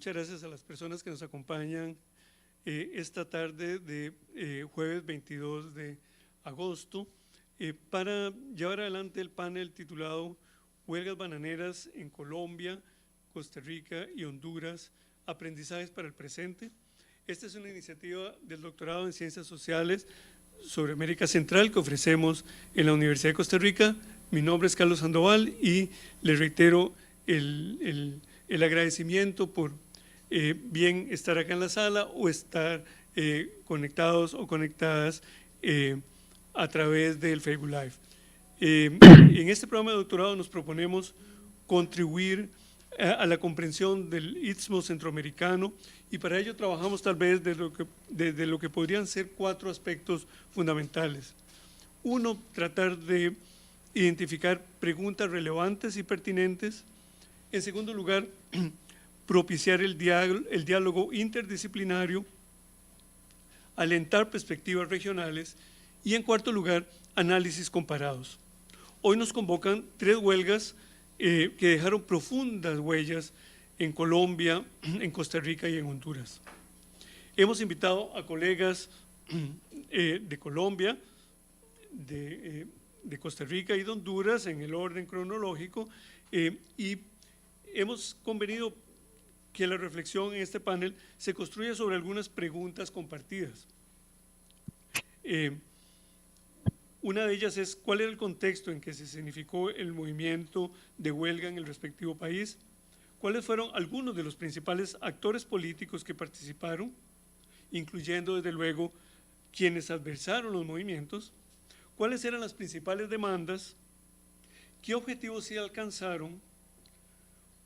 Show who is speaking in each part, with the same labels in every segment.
Speaker 1: muchas gracias a las personas que nos acompañan esta tarde de jueves 22 de agosto para llevar adelante el panel titulado Huelgas bananeras en Colombia, Costa Rica y Honduras, aprendizajes para el presente. Esta es una iniciativa del doctorado en Ciencias Sociales sobre América Central que ofrecemos en la Universidad de Costa Rica. Mi nombre es Carlos Sandoval y les reitero el agradecimiento por bien estar acá en la sala o estar conectados o conectadas a través del Facebook Live. En este programa de doctorado nos proponemos contribuir a la comprensión del Istmo Centroamericano y para ello trabajamos tal vez desde lo que podrían ser 4 aspectos fundamentales. Uno, tratar de identificar preguntas relevantes y pertinentes. En segundo lugar, propiciar el diálogo interdisciplinario, alentar perspectivas regionales y en cuarto lugar, análisis comparados. Hoy nos convocan 3 huelgas que dejaron profundas huellas en Colombia, en Costa Rica y en Honduras. Hemos invitado a colegas de Colombia, de Costa Rica y de Honduras en el orden cronológico y hemos convenido que la reflexión en este panel se construya sobre algunas preguntas compartidas. Una de ellas es ¿cuál era el contexto en que se significó el movimiento de huelga en el respectivo país? ¿Cuáles fueron algunos de los principales actores políticos que participaron, incluyendo desde luego quienes adversaron los movimientos? ¿Cuáles eran las principales demandas? ¿Qué objetivos se alcanzaron?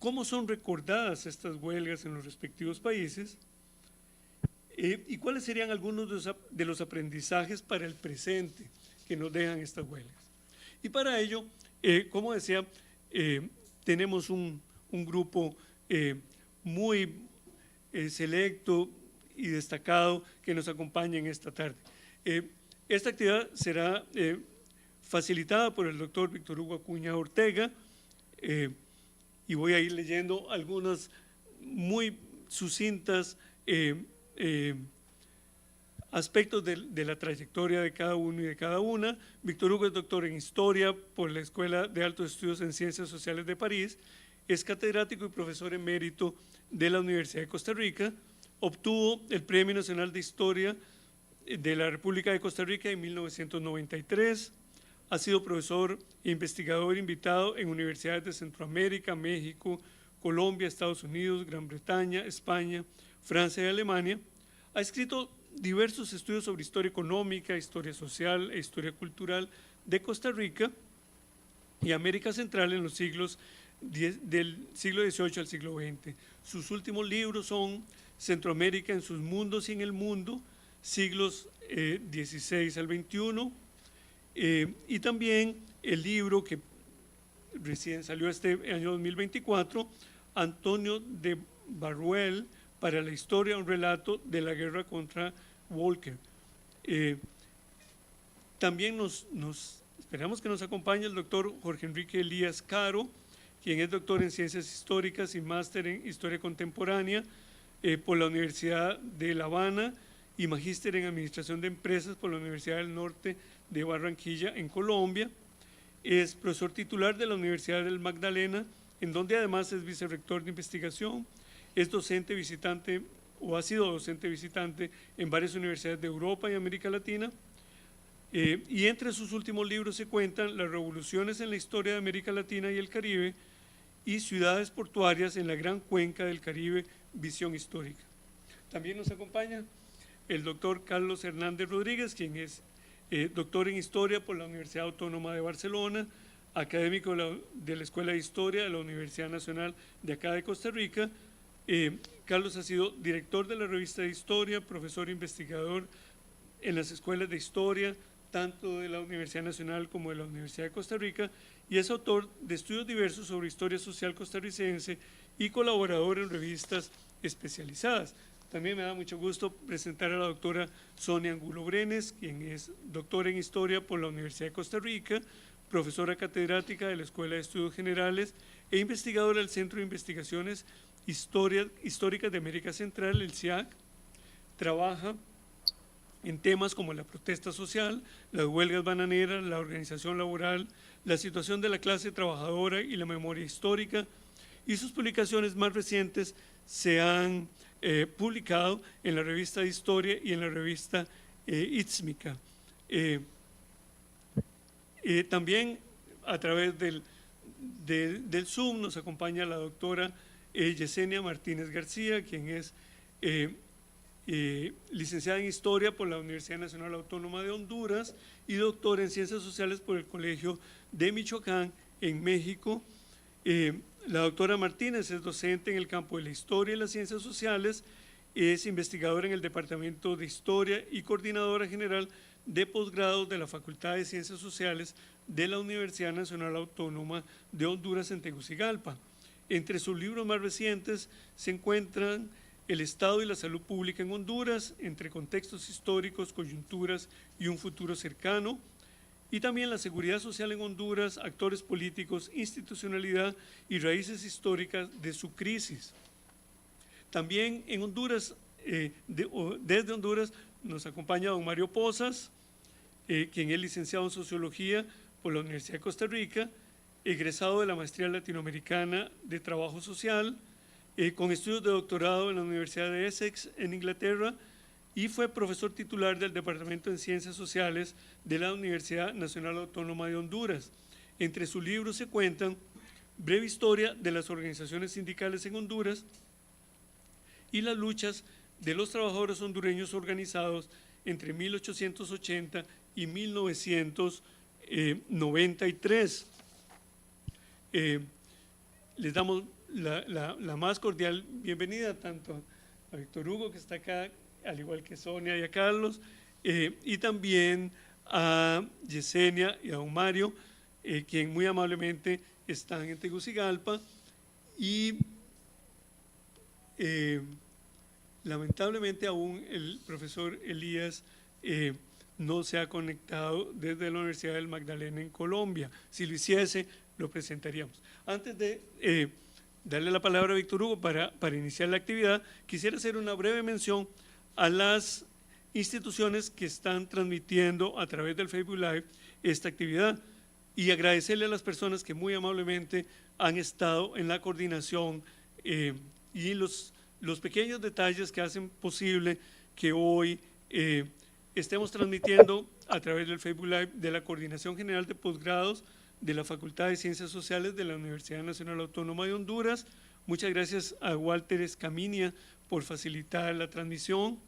Speaker 1: ¿Cómo son recordadas estas huelgas en los respectivos países? ¿Y cuáles serían algunos de los aprendizajes para el presente que nos dejan estas huelgas? Y para ello, como decía, tenemos un grupo muy selecto y destacado que nos acompaña en esta tarde. Esta actividad será facilitada por el doctor Víctor Hugo Acuña Ortega, y voy a ir leyendo algunas muy sucintas aspectos de la trayectoria de cada uno y de cada una. Víctor Hugo es doctor en Historia por la Escuela de Altos Estudios en Ciencias Sociales de París, es catedrático y profesor emérito de la Universidad de Costa Rica, obtuvo el Premio Nacional de Historia de la República de Costa Rica en 1993, ha sido profesor e investigador invitado en universidades de Centroamérica, México, Colombia, Estados Unidos, Gran Bretaña, España, Francia y Alemania. Ha escrito diversos estudios sobre historia económica, historia social e historia cultural de Costa Rica y América Central en los siglos del siglo XVIII al siglo XX. Sus últimos libros son Centroamérica en sus mundos y en el mundo, siglos XVI al XXI, y también el libro que recién salió este año 2024, Antonio de Barruel, para la historia, un relato de la guerra contra Walker. También esperamos que nos acompañe el doctor Jorge Enrique Elías Caro, quien es doctor en Ciencias Históricas y máster en Historia Contemporánea por la Universidad de La Habana y magíster en Administración de Empresas por la Universidad del Norte de Barranquilla, en Colombia. Es profesor titular de la Universidad del Magdalena, en donde además es vicerrector de investigación, es docente visitante o ha sido docente visitante en varias universidades de Europa y América Latina, y entre sus últimos libros se cuentan Las revoluciones en la historia de América Latina y el Caribe y Ciudades portuarias en la Gran Cuenca del Caribe, visión histórica. También nos acompaña el doctor Carlos Hernández Rodríguez, quien es doctor en Historia por la Universidad Autónoma de Barcelona, académico de la Escuela de Historia de la Universidad Nacional de acá de Costa Rica. Carlos ha sido director de la revista de Historia, profesor investigador en las escuelas de Historia, tanto de la Universidad Nacional como de la Universidad de Costa Rica, y es autor de estudios diversos sobre historia social costarricense y colaborador en revistas especializadas. También me da mucho gusto presentar a la doctora Sonia Angulo Brenes, quien es doctora en Historia por la Universidad de Costa Rica, profesora catedrática de la Escuela de Estudios Generales e investigadora del Centro de Investigaciones Históricas de América Central, el CIAC. Trabaja en temas como la protesta social, las huelgas bananeras, la organización laboral, la situación de la clase trabajadora y la memoria histórica, y sus publicaciones más recientes se han publicado en la revista de Historia y en la revista Ítzmica. También a través del Zoom nos acompaña la doctora Yesenia Martínez García, quien es licenciada en Historia por la Universidad Nacional Autónoma de Honduras y doctora en Ciencias Sociales por el Colegio de Michoacán en México. La doctora Martínez es docente en el campo de la Historia y las Ciencias Sociales, es investigadora en el Departamento de Historia y coordinadora general de posgrados de la Facultad de Ciencias Sociales de la Universidad Nacional Autónoma de Honduras en Tegucigalpa. Entre sus libros más recientes se encuentran El Estado y la Salud Pública en Honduras, entre contextos históricos, coyunturas y un futuro cercano, y también La Seguridad Social en Honduras, actores políticos, institucionalidad y raíces históricas de su crisis. También en Honduras, desde Honduras, nos acompaña don Mario Pozas, quien es licenciado en Sociología por la Universidad de Costa Rica, egresado de la Maestría Latinoamericana de Trabajo Social, con estudios de doctorado en la Universidad de Essex en Inglaterra, y fue profesor titular del Departamento de Ciencias Sociales de la Universidad Nacional Autónoma de Honduras. Entre sus libros se cuentan Breve Historia de las Organizaciones Sindicales en Honduras y las luchas de los trabajadores hondureños organizados entre 1880 y 1993. Les damos la más cordial bienvenida tanto a Víctor Hugo, que está acá, al igual que Sonia y a Carlos, y también a Yesenia y a don Mario, quien muy amablemente están en Tegucigalpa, y lamentablemente aún el profesor Elías no se ha conectado desde la Universidad del Magdalena en Colombia. Si lo hiciese, lo presentaríamos. Antes de darle la palabra a Víctor Hugo para iniciar la actividad, quisiera hacer una breve mención a las instituciones que están transmitiendo a través del Facebook Live esta actividad y agradecerle a las personas que muy amablemente han estado en la coordinación y los pequeños detalles que hacen posible que hoy estemos transmitiendo a través del Facebook Live de la Coordinación General de Posgrados de la Facultad de Ciencias Sociales de la Universidad Nacional Autónoma de Honduras. Muchas gracias a Walter Escaminia por facilitar la transmisión,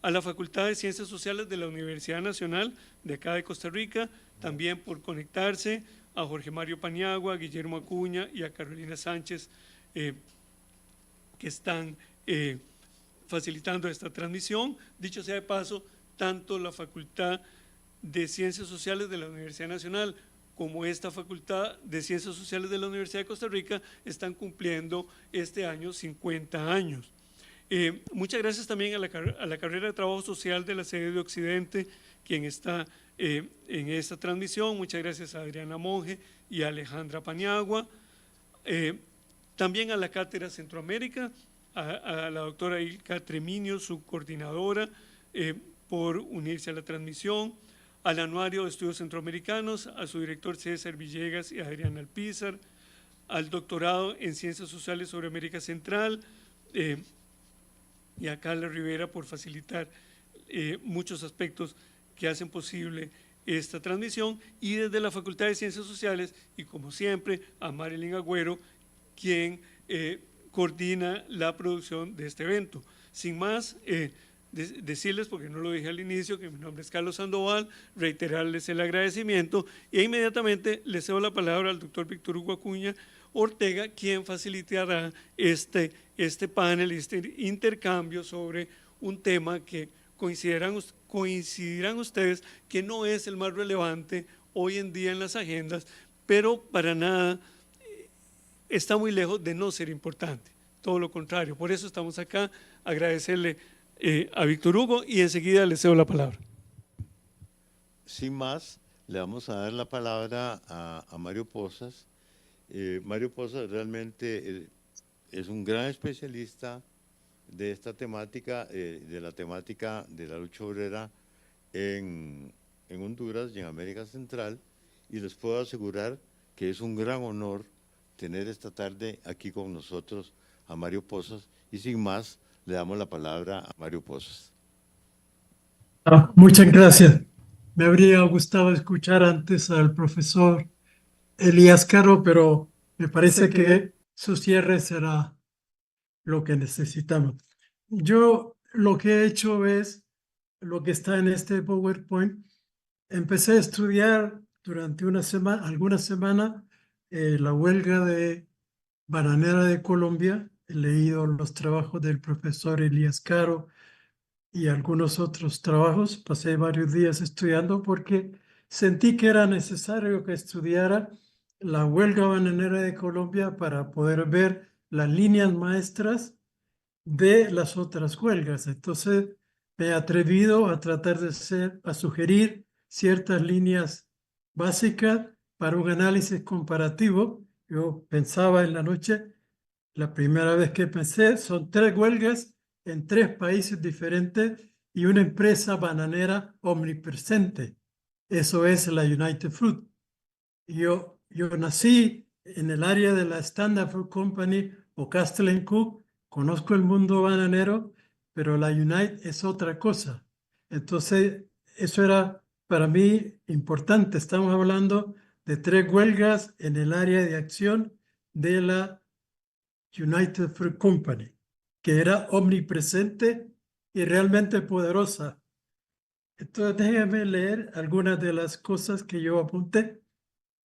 Speaker 1: a la Facultad de Ciencias Sociales de la Universidad Nacional de acá de Costa Rica, también por conectarse, a Jorge Mario Paniagua, a Guillermo Acuña y a Carolina Sánchez, que están facilitando esta transmisión. Dicho sea de paso, tanto la Facultad de Ciencias Sociales de la Universidad Nacional como esta Facultad de Ciencias Sociales de la Universidad de Costa Rica están cumpliendo este año 50 años. Muchas gracias también a la carrera de Trabajo Social de la sede de Occidente, quien está en esta transmisión. Muchas gracias a Adriana Monge y a Alejandra Paniagua. También a la Cátedra Centroamérica, a la doctora Ilka Treminio, su coordinadora, por unirse a la transmisión, al Anuario de Estudios Centroamericanos, a su director César Villegas y a Adriana Alpizar, al doctorado en Ciencias Sociales sobre América Central, y a Carla Rivera por facilitar muchos aspectos que hacen posible esta transmisión, y desde la Facultad de Ciencias Sociales, y como siempre, a Marilyn Agüero, quien coordina la producción de este evento. Sin más, decirles, porque no lo dije al inicio, que mi nombre es Carlos Sandoval, reiterarles el agradecimiento, e inmediatamente le cedo la palabra al doctor Víctor Hugo Acuña Ortega, quien facilitará este panel, este intercambio sobre un tema que coincidirán ustedes que no es el más relevante hoy en día en las agendas, pero para nada está muy lejos de no ser importante, todo lo contrario. Por eso estamos acá, agradecerle a Víctor Hugo, y enseguida le cedo la palabra.
Speaker 2: Sin más, le vamos a dar la palabra a Mario Pozas, Mario Poza realmente es un gran especialista de esta temática, de la temática de la lucha obrera en, en Honduras y en América Central, y les puedo asegurar que es un gran honor tener esta tarde aquí con nosotros a Mario Pozas, y sin más, le damos la palabra a Mario Pozas.
Speaker 3: Muchas gracias. Me habría gustado escuchar antes al profesor Elías Caro, pero me parece que su cierre será lo que necesitamos. Yo lo que he hecho es lo que está en este PowerPoint. Empecé a estudiar durante una semana, algunas semanas, la huelga de bananera de Colombia. He leído los trabajos del profesor Elías Caro y algunos otros trabajos. Pasé varios días estudiando porque sentí que era necesario que estudiara la huelga bananera de Colombia para poder ver las líneas maestras de las otras huelgas. Entonces me he atrevido a tratar a sugerir ciertas líneas básicas para un análisis comparativo. Yo pensaba en la noche, la primera vez que pensé, son tres huelgas en tres países diferentes y una empresa bananera omnipresente. Eso es la United Fruit. Yo nací en el área de la Standard Fruit Company o Castle Cook, conozco el mundo bananero, pero la United es otra cosa. Entonces, eso era para mí importante. Estamos hablando de tres huelgas en el área de acción de la United Fruit Company, que era omnipresente y realmente poderosa. Entonces, déjame leer algunas de las cosas que yo apunté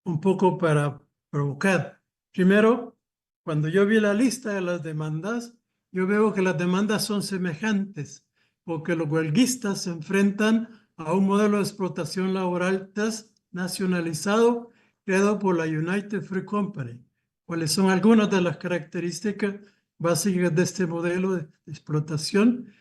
Speaker 3: un poco para provocar. Primero, cuando yo vi la lista de las demandas, yo veo que las demandas son semejantes, porque los huelguistas se enfrentan a un modelo de explotación laboral nacionalizado creado por la United Fruit Company. ¿Cuáles son algunas de las características básicas de este modelo de explotación?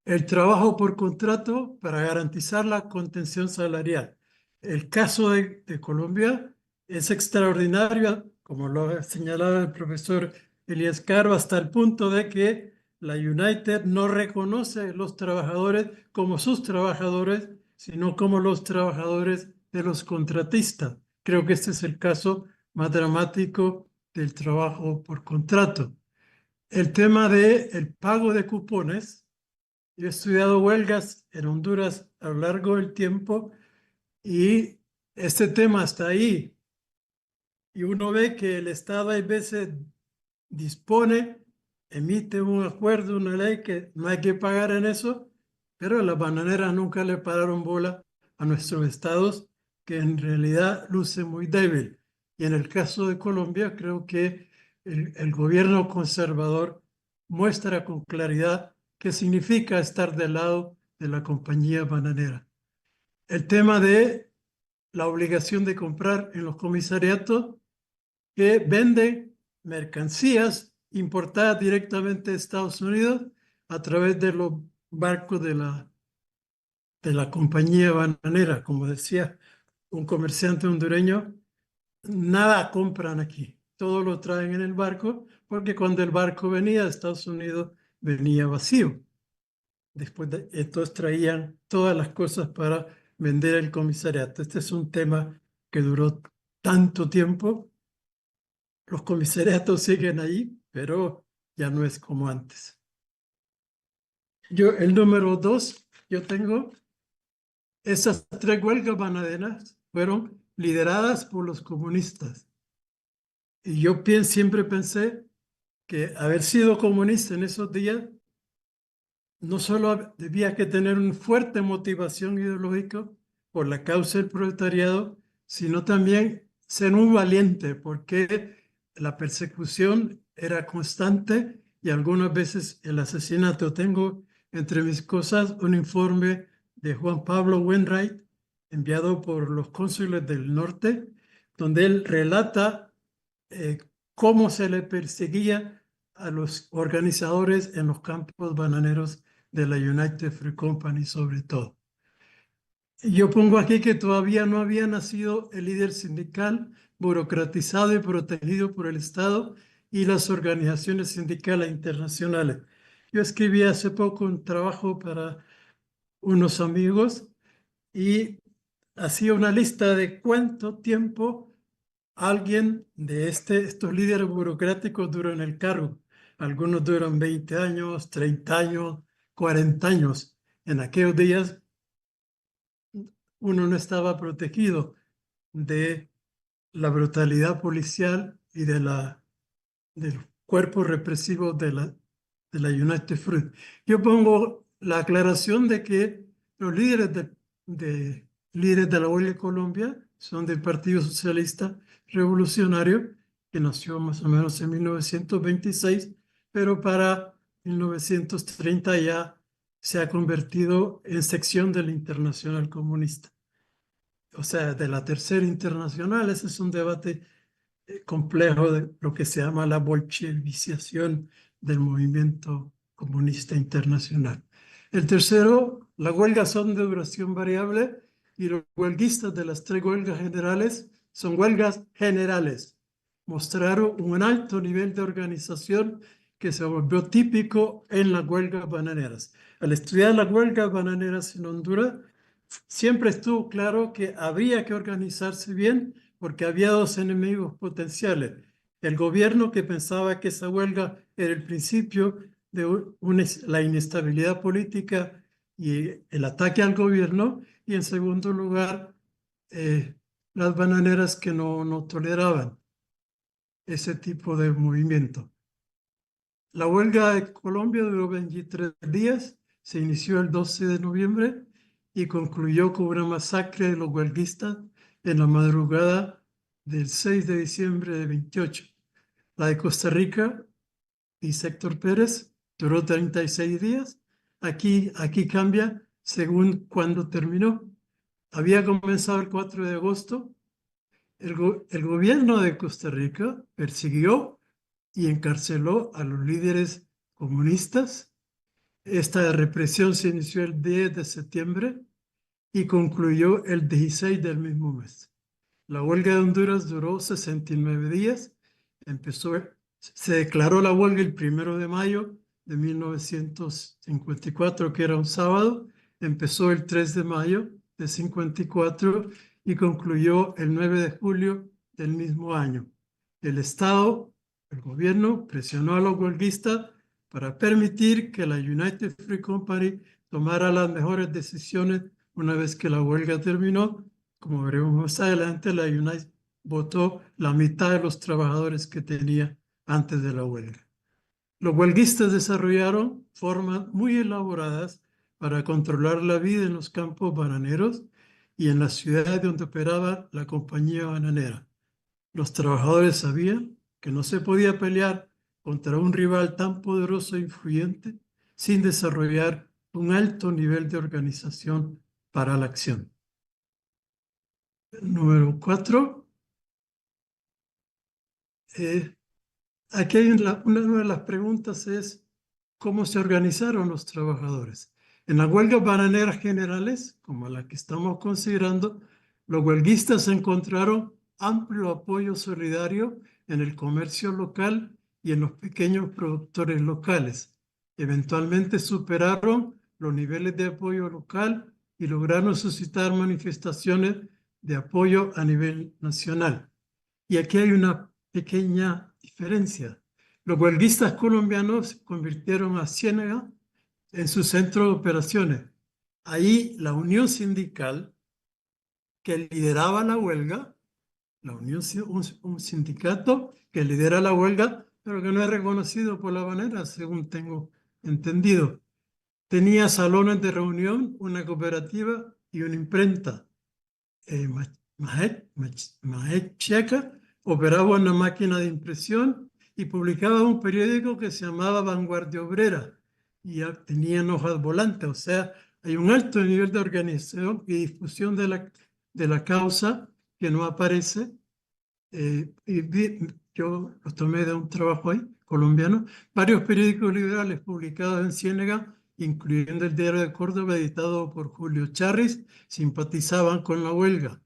Speaker 3: El trabajo por contrato para garantizar la contención salarial. El caso de Colombia es extraordinario, como lo ha señalado el profesor Elías Caro, hasta el punto de que la United no reconoce a los trabajadores como sus trabajadores, sino como los trabajadores de los contratistas. Creo que este es el caso más dramático del trabajo por contrato. El tema del pago de cupones. Yo he estudiado huelgas en Honduras a lo largo del tiempo y este tema está ahí. Y uno ve que el Estado a veces dispone, emite un acuerdo, una ley que no hay que pagar en eso, pero las bananeras nunca le pararon bola a nuestros estados, que en realidad luce muy débil. Y en el caso de Colombia, creo que el gobierno conservador muestra con claridad qué significa estar del lado de la compañía bananera. El tema de la obligación de comprar en los comisariatos que venden mercancías importadas directamente de Estados Unidos a través de los barcos de la compañía bananera. Como decía un comerciante hondureño, nada compran aquí, todo lo traen en el barco, porque cuando el barco venía de Estados Unidos venía vacío. Entonces traían todas las cosas para vender el comisariato. Este es un tema que duró tanto tiempo. Los comisariatos siguen ahí, pero ya no es como antes. El número 2, yo tengo esas tres huelgas bananeras fueron lideradas por los comunistas. Y yo siempre pensé que haber sido comunista en esos días no solo debía que tener una fuerte motivación ideológica por la causa del proletariado, sino también ser un valiente, porque la persecución era constante y algunas veces el asesinato. Tengo entre mis cosas un informe de Juan Pablo Wainwright, enviado por los cónsules del norte, donde él relata eh, cómo se le perseguía a los organizadores en los campos bananeros de la United Fruit Company sobre todo. Yo pongo aquí que todavía no había nacido el líder sindical, burocratizado y protegido por el Estado y las organizaciones sindicales internacionales. Yo escribí hace poco un trabajo para unos amigos y hacía una lista de cuánto tiempo alguien de estos líderes burocráticos dura en el cargo. Algunos duran 20 años, 30 años, 40 años. En aquellos días uno no estaba protegido de la brutalidad policial y del cuerpo represivo de la United Fruit. Yo pongo la aclaración de que los líderes de la huelga de Colombia son del Partido Socialista Revolucionario, que nació más o menos en 1926, pero para 1930 ya se ha convertido en sección de la Internacional Comunista. O sea, de la Tercera Internacional. Ese es un debate complejo de lo que se llama la bolchevización del movimiento comunista internacional. El tercero, las huelgas son de duración variable y los huelguistas de las 3 huelgas generales son huelgas generales. Mostraron un alto nivel de organización que se volvió típico en las huelgas bananeras. Al estudiar las huelgas bananeras en Honduras, siempre estuvo claro que habría que organizarse bien porque había 2 enemigos potenciales. El gobierno, que pensaba que esa huelga era el principio de la inestabilidad política y el ataque al gobierno, y en segundo lugar, las bananeras, que no toleraban ese tipo de movimiento. La huelga de Colombia duró 23 días, se inició el 12 de noviembre y concluyó con una masacre de los huelguistas en la madrugada del 6 de diciembre de 28. La de Costa Rica y Héctor Pérez duró 36 días. Aquí cambia según cuándo terminó. Había comenzado el 4 de agosto. El gobierno de Costa Rica persiguió y encarceló a los líderes comunistas. Esta represión se inició el 10 de septiembre y concluyó el 16 del mismo mes. La huelga de Honduras duró 69 días. Se declaró la huelga el 1 de mayo de 1954, que era un sábado. Empezó el 3 de mayo de 54 y concluyó el 9 de julio del mismo año. El Estado, el gobierno, presionó a los huelguistas para permitir que la United Fruit Company tomara las mejores decisiones una vez que la huelga terminó. Como veremos más adelante, la United votó la mitad de los trabajadores que tenía antes de la huelga. Los huelguistas desarrollaron formas muy elaboradas para controlar la vida en los campos bananeros y en las ciudades donde operaba la compañía bananera. Los trabajadores sabían que no se podía pelear contra un rival tan poderoso e influyente sin desarrollar un alto nivel de organización para la acción. Número 4. Aquí hay una de las preguntas es cómo se organizaron los trabajadores. En las huelgas bananeras generales, como la que estamos considerando, los huelguistas encontraron amplio apoyo solidario en el comercio local y en los pequeños productores locales. Eventualmente superaron los niveles de apoyo local y lograron suscitar manifestaciones de apoyo a nivel nacional. Y aquí hay una pequeña diferencia. Los huelguistas colombianos convirtieron a Ciénega en su centro de operaciones. Ahí la unión sindical que lideraba la huelga, un sindicato que lidera la huelga, pero que no es reconocido por la banera, según tengo entendido. Tenía salones de reunión, una cooperativa y una imprenta. Mahet Checa operaba una máquina de impresión y publicaba un periódico que se llamaba Vanguardia Obrera y tenían hojas volantes. O sea, hay un alto nivel de organización y difusión de la causa que no aparece. Yo lo tomé de un trabajo ahí, colombiano. Varios periódicos liberales publicados en Ciénega, incluyendo el Diario de Córdoba, editado por Julio Charris, simpatizaban con la huelga.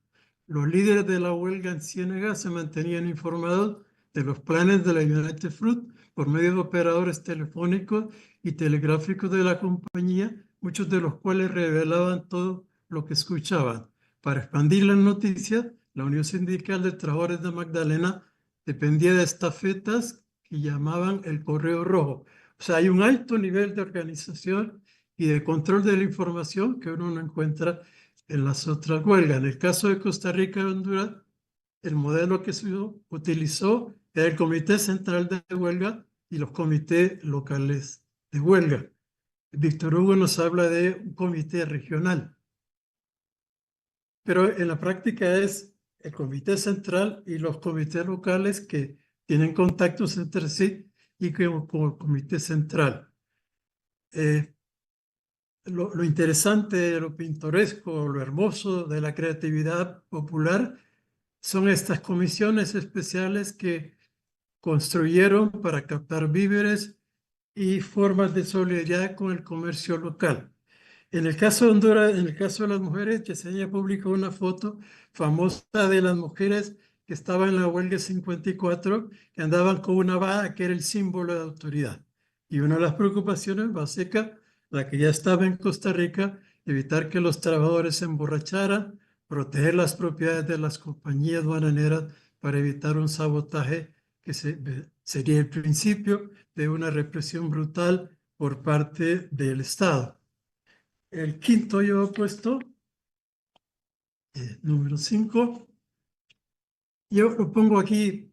Speaker 3: los líderes de la huelga en Ciénaga se mantenían informados de los planes de la United Fruit por medio de operadores telefónicos y telegráficos de la compañía, muchos de los cuales revelaban todo lo que escuchaban. Para expandir las noticias, la Unión Sindical de Trabajadores de Magdalena dependía de estafetas que llamaban el Correo Rojo. O sea, hay un alto nivel de organización y de control de la información que uno no encuentra en las otras huelgas. En el caso de Costa Rica y Honduras, el modelo que se utilizó era el Comité Central de Huelga y los comités locales de huelga. Víctor Hugo nos habla de un comité regional, pero en la práctica es el comité central y los comités locales que tienen contactos entre sí y como comité central. Lo interesante, lo pintoresco, lo hermoso de la creatividad popular son estas comisiones especiales que construyeron para captar víveres y formas de solidaridad con el comercio local. En el caso de Honduras, en el caso de las mujeres, Yesenia publicó una foto famosa de las mujeres que estaban en la huelga 54, que andaban con una vara que era el símbolo de autoridad. Y una de las preocupaciones básicas, la que ya estaba en Costa Rica, evitar que los trabajadores se emborracharan, proteger las propiedades de las compañías bananeras para evitar un sabotaje que sería el principio de una represión brutal por parte del Estado. El quinto yo he puesto, número 5, yo lo pongo aquí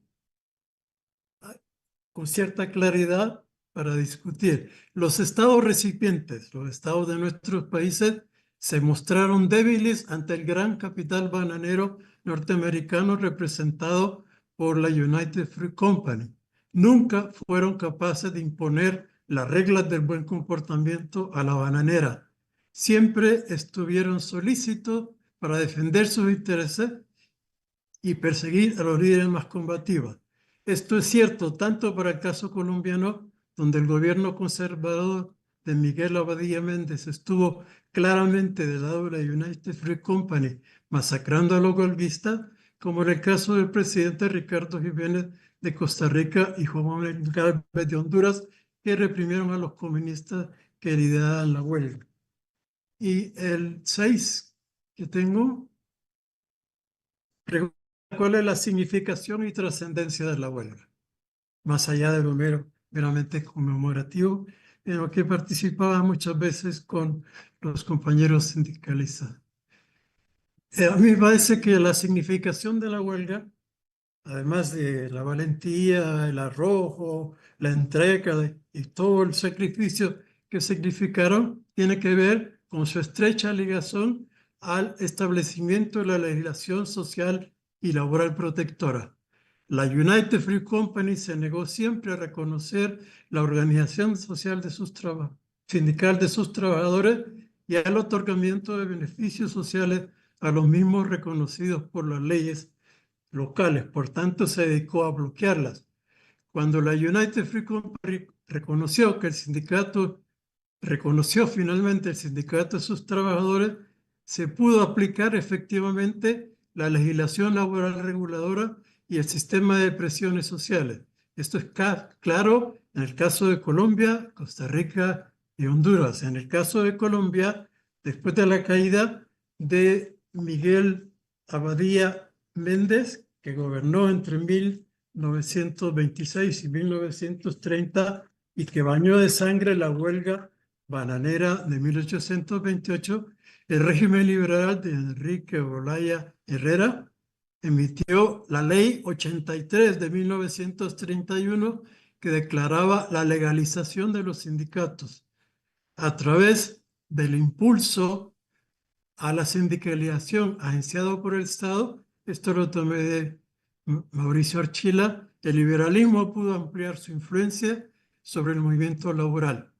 Speaker 3: con cierta claridad para discutir. Los estados recipientes, los estados de nuestros países, se mostraron débiles ante el gran capital bananero norteamericano representado por la United Fruit Company. Nunca fueron capaces de imponer las reglas del buen comportamiento a la bananera. Siempre estuvieron solícitos para defender sus intereses y perseguir a los líderes más combativos. Esto es cierto tanto para el caso colombiano, donde el gobierno conservador de Miguel Abadía Méndez estuvo claramente del lado de la United Fruit Company, masacrando a los golpistas, como en el caso del presidente Ricardo Jiménez de Costa Rica y Juan Manuel Galvez de Honduras, que reprimieron a los comunistas que lideraban la huelga. Y el 6 que tengo, ¿cuál es la significación y trascendencia de la huelga? Más allá de lo meramente conmemorativo, en lo que participaba muchas veces con los compañeros sindicalistas. A mí me parece que la significación de la huelga, además de la valentía, el arrojo, la entrega y todo el sacrificio que significaron, tiene que ver con su estrecha ligación al establecimiento de la legislación social y laboral protectora. La United Fruit Company se negó siempre a reconocer la organización social de sindical de sus trabajadores y al otorgamiento de beneficios sociales a los mismos reconocidos por las leyes locales. Por tanto, se dedicó a bloquearlas. Cuando la United Fruit Company reconoció finalmente el sindicato de sus trabajadores, se pudo aplicar efectivamente la legislación laboral reguladora y el sistema de presiones sociales. Esto es claro en el caso de Colombia, Costa Rica y Honduras. En el caso de Colombia, después de la caída de Miguel Abadía Méndez, que gobernó entre 1926 y 1930 y que bañó de sangre la huelga bananera de 1828, el régimen liberal de Enrique Olaya Herrera emitió la Ley 83 de 1931 que declaraba la legalización de los sindicatos a través del impulso a la sindicalización agenciado por el Estado. Esto lo tomé de Mauricio Archila. El liberalismo pudo ampliar su influencia sobre el movimiento laboral.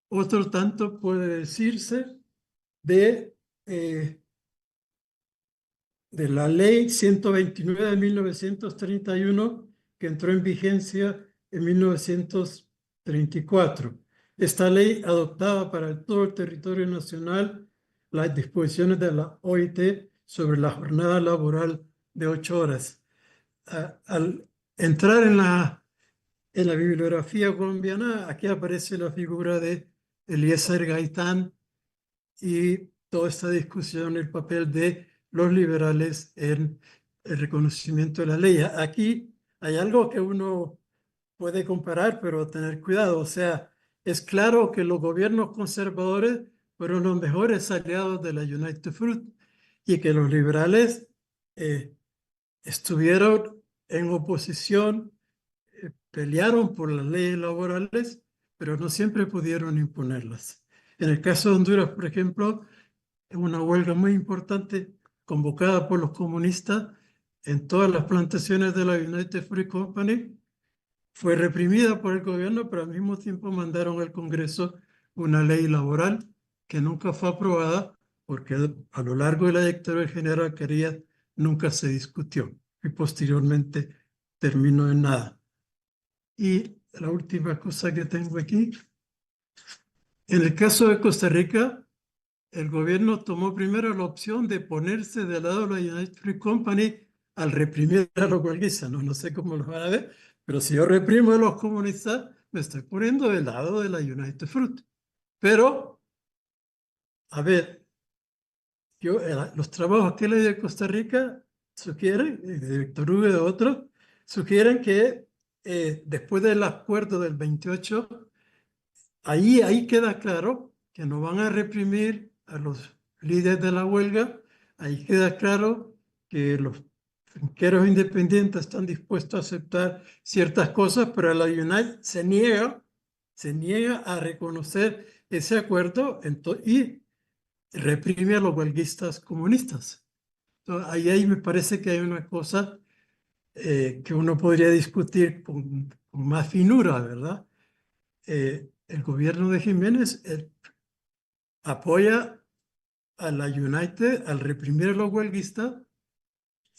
Speaker 3: Otro tanto puede decirse de la Ley 129 de 1931, que entró en vigencia en 1934. Esta ley adoptaba para todo el territorio nacional las disposiciones de la OIT sobre la jornada laboral de 8 horas. Al entrar en la bibliografía colombiana, aquí aparece la figura de Eliezer Gaitán y toda esta discusión, el papel de los liberales en el reconocimiento de la ley. Aquí hay algo que uno puede comparar, pero tener cuidado. O sea, es claro que los gobiernos conservadores fueron los mejores aliados de la United Fruit y que los liberales estuvieron en oposición, pelearon por las leyes laborales, pero no siempre pudieron imponerlas. En el caso de Honduras, por ejemplo, una huelga muy importante convocada por los comunistas en todas las plantaciones de la United Fruit Company fue reprimida por el gobierno, pero al mismo tiempo mandaron al Congreso una ley laboral que nunca fue aprobada porque a lo largo de la dictadura del general Carías nunca se discutió y posteriormente terminó en nada. Y la última cosa que tengo aquí, en el caso de Costa Rica, el gobierno tomó primero la opción de ponerse del lado de la United Fruit Company al reprimir a los huelguistas. No sé cómo lo van a ver, pero si yo reprimo a los comunistas, me estoy poniendo del lado de la United Fruit. Pero, a ver, los trabajos que leí de Costa Rica sugieren, de Víctor Hugo y de otros, sugieren que después del acuerdo del 28, ahí queda claro que no van a reprimir a los líderes de la huelga. Ahí queda claro que los finqueros independientes están dispuestos a aceptar ciertas cosas, pero la UNITE se niega a reconocer ese acuerdo y reprime a los huelguistas comunistas. Entonces, ahí me parece que hay una cosa que uno podría discutir con más finura, ¿verdad? El gobierno de Jiménez apoya a la United al reprimir a los huelguistas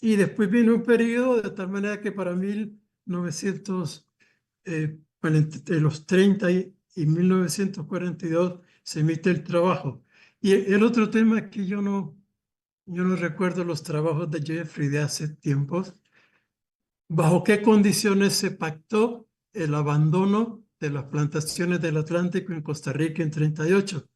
Speaker 3: y después viene un periodo de tal manera que para 1900, entre los 30 y 1942 se emite el trabajo. Y el otro tema es que yo no recuerdo los trabajos de Jeffrey de hace tiempos. ¿Bajo qué condiciones se pactó el abandono de las plantaciones del Atlántico en Costa Rica en 1938?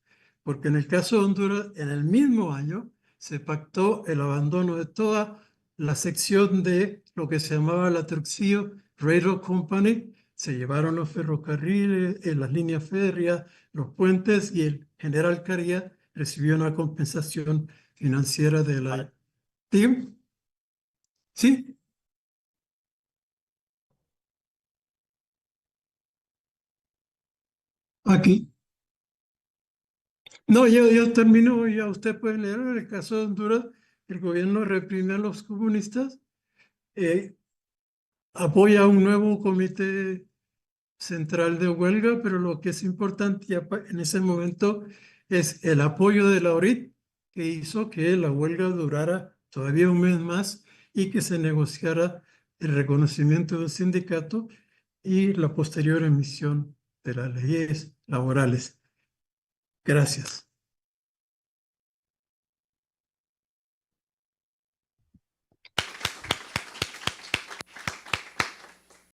Speaker 3: Porque en el caso de Honduras, en el mismo año, se pactó el abandono de toda la sección de lo que se llamaba la Truxillo Railroad Company. Se llevaron los ferrocarriles, las líneas férreas, los puentes, y el general Carías recibió una compensación financiera de la TIM. ¿Sí? Aquí. No, yo termino, ya usted puede leer. En el caso de Honduras, el gobierno reprime a los comunistas, apoya un nuevo comité central de huelga, pero lo que es importante en ese momento es el apoyo de la ORIT, que hizo que la huelga durara todavía un mes más y que se negociara el reconocimiento de un sindicato y la posterior emisión de las leyes laborales. Gracias.